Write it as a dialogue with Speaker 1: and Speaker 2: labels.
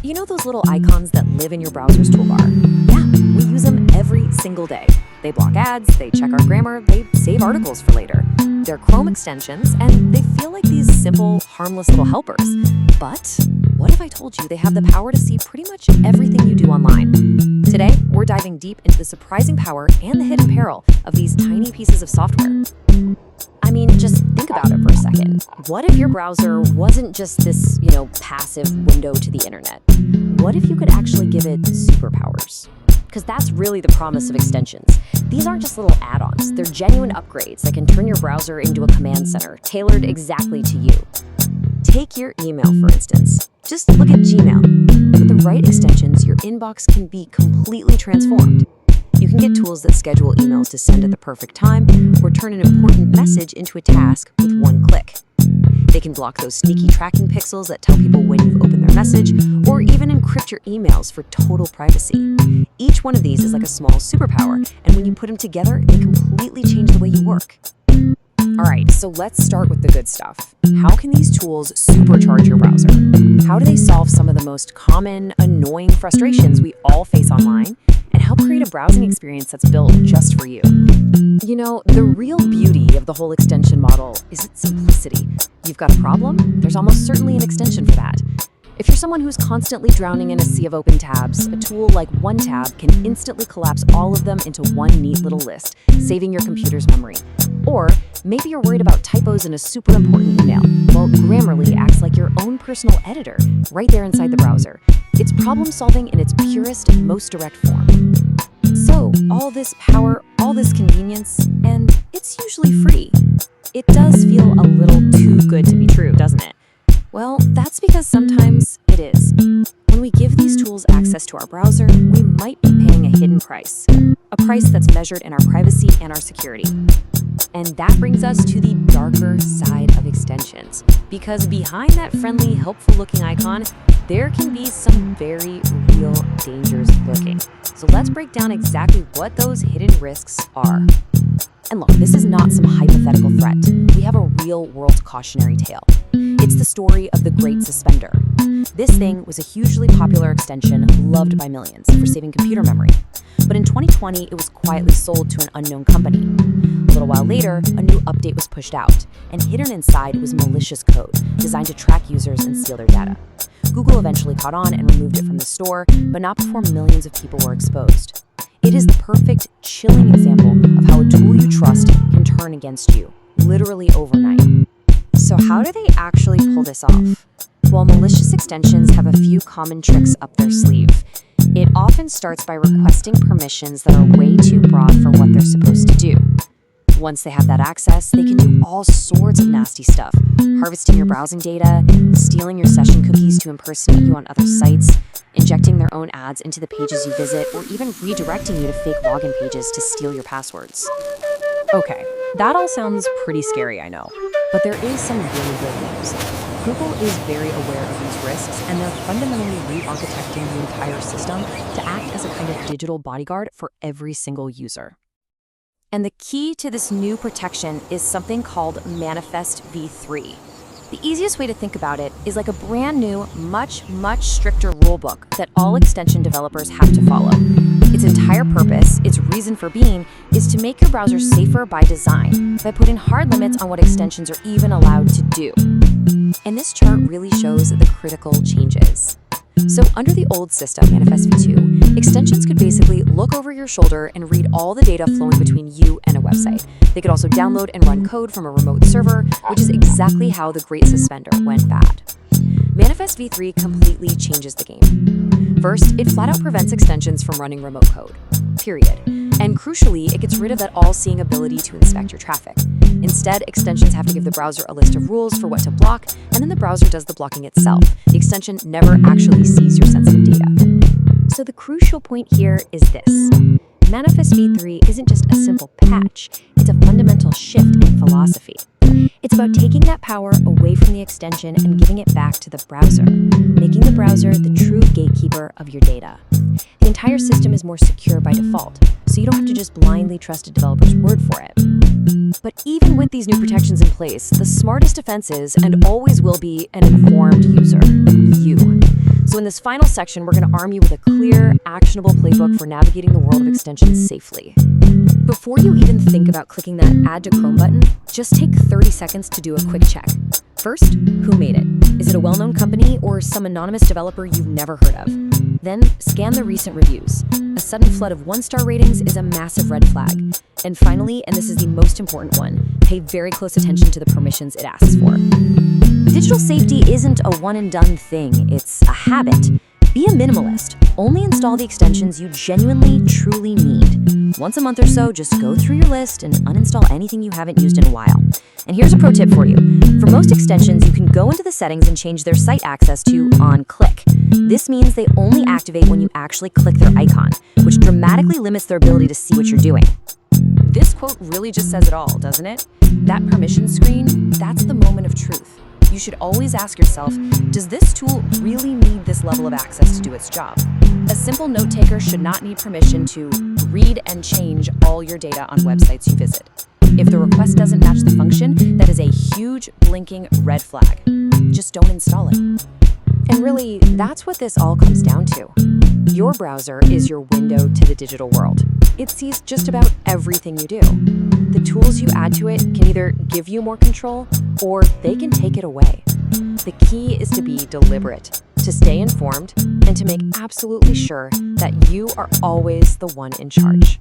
Speaker 1: You know those little icons that live in your browser's toolbar? Yeah, we use them every single day. They block ads, they check our grammar, they save articles for later. They're Chrome extensions, and they feel like these simple, harmless little helpers. But what if I told you they have the power to see pretty much everything you do online? Today, we're diving deep into the surprising power and the hidden peril of these tiny pieces of software. I mean, just think about it for a second. What if your browser wasn't just this, passive window to the internet? What if you could actually give it superpowers? Because that's really the promise of extensions. These aren't just little add-ons. They're genuine upgrades that can turn your browser into a command center, tailored exactly to you. Take your email, for instance. Just look at Gmail. With the right extensions, your inbox can be completely transformed. You can get tools that schedule emails to send at the perfect time or turn an important message into a task with one click. They can block those sneaky tracking pixels that tell people when you've opened their message, or even encrypt your emails for total privacy. Each one of these is like a small superpower, and when you put them together, they completely change the way you work. Alright, so let's start with the good stuff. How can these tools supercharge your browser? How do they solve some of the most common, annoying frustrations we all face online, and help create a browsing experience that's built just for you? The real beauty of the whole extension model is its simplicity. You've got a problem? There's almost certainly an extension for that. If you're someone who's constantly drowning in a sea of open tabs, a tool like OneTab can instantly collapse all of them into one neat little list, saving your computer's memory. Or maybe you're worried about typos in a super important email. Well, Grammarly acts like your own personal editor right there inside the browser. It's problem solving in its purest and most direct form. So, all this power, all this convenience, and it's usually free. It does feel a little too good to be true, doesn't it? Well, that's because sometimes it is. When we give these tools access to our browser, we might be paying a hidden price. A price that's measured in our privacy and our security. And that brings us to the darker side of extensions. Because behind that friendly, helpful-looking icon, there can be some very real dangers lurking. So let's break down exactly what those hidden risks are. And look, this is not some hypothetical threat. We have a real-world cautionary tale. It's the story of the Great Suspender. This thing was a hugely popular extension loved by millions for saving computer memory. But in 2020, it was quietly sold to an unknown company. A little while later, a new update was pushed out, and hidden inside was malicious code designed to track users and steal their data. Google eventually caught on and removed it from the store, but not before millions of people were exposed. It is the perfect, chilling example of how a tool you trust can turn against you, literally overnight. So how do they actually pull this off? Well, malicious extensions have a few common tricks up their sleeve. It often starts by requesting permissions that are way too broad for what they're supposed to do. Once they have that access, they can do all sorts of nasty stuff, harvesting your browsing data, stealing your session cookies to impersonate you on other sites, injecting their own ads into the pages you visit, or even redirecting you to fake login pages to steal your passwords. Okay, that all sounds pretty scary, I know. But there is some really good news. Google is very aware of these risks, and they're fundamentally re-architecting the entire system to act as a kind of digital bodyguard for every single user. And the key to this new protection is something called Manifest v3. The easiest way to think about it is like a brand new, much stricter rulebook that all extension developers have to follow. Its entire purpose, its reason for being, is to make your browser safer by design, by putting hard limits on what extensions are even allowed to do. And this chart really shows the critical changes. So under the old system, Manifest v2, extensions could basically look over your shoulder and read all the data flowing between you and a website. They could also download and run code from a remote server, which is exactly how the Great Suspender went bad. Manifest v3 completely changes the game. First, it flat out prevents extensions from running remote code, period. And crucially, it gets rid of that all-seeing ability to inspect your traffic. Instead, extensions have to give the browser a list of rules for what to block, and then the browser does the blocking itself. The extension never actually sees your sensitive data. So the crucial point here is this. Manifest v3 isn't just a simple patch, it's a fundamental shift in philosophy. It's about taking that power away from the extension and giving it back to the browser, making the browser the true gatekeeper of your data. The entire system is more secure by default, so you don't have to just blindly trust a developer's word for it. But even with these new protections in place, the smartest defense is, and always will be, an informed user, you. So in this final section, we're going to arm you with a clear, actionable playbook for navigating the world of extensions safely. Before you even think about clicking that Add to Chrome button, just take 30 seconds to do a quick check. First, who made it? Is it a well-known company or some anonymous developer you've never heard of? Then, scan the recent reviews. A sudden flood of one-star ratings is a massive red flag. And finally, and this is the most important one, pay very close attention to the permissions it asks for. Digital safety isn't a one-and-done thing, it's a habit. Be a minimalist. Only install the extensions you genuinely, truly need. Once a month or so, just go through your list and uninstall anything you haven't used in a while. And here's a pro tip for you. For most extensions, you can go into the settings and change their site access to on click. This means they only activate when you actually click their icon, which dramatically limits their ability to see what you're doing. This quote really just says it all, doesn't it? That permission screen, that's the moment of truth. You should always ask yourself, does this tool really need this level of access to do its job? A simple note taker should not need permission to read and change all your data on websites you visit. If the request doesn't match the function, that is a huge blinking red flag. Just don't install it. And really, that's what this all comes down to. Your browser is your window to the digital world. It sees just about everything you do. The tools you add to it can either give you more control or they can take it away. The key is to be deliberate, to stay informed, and to make absolutely sure that you are always the one in charge.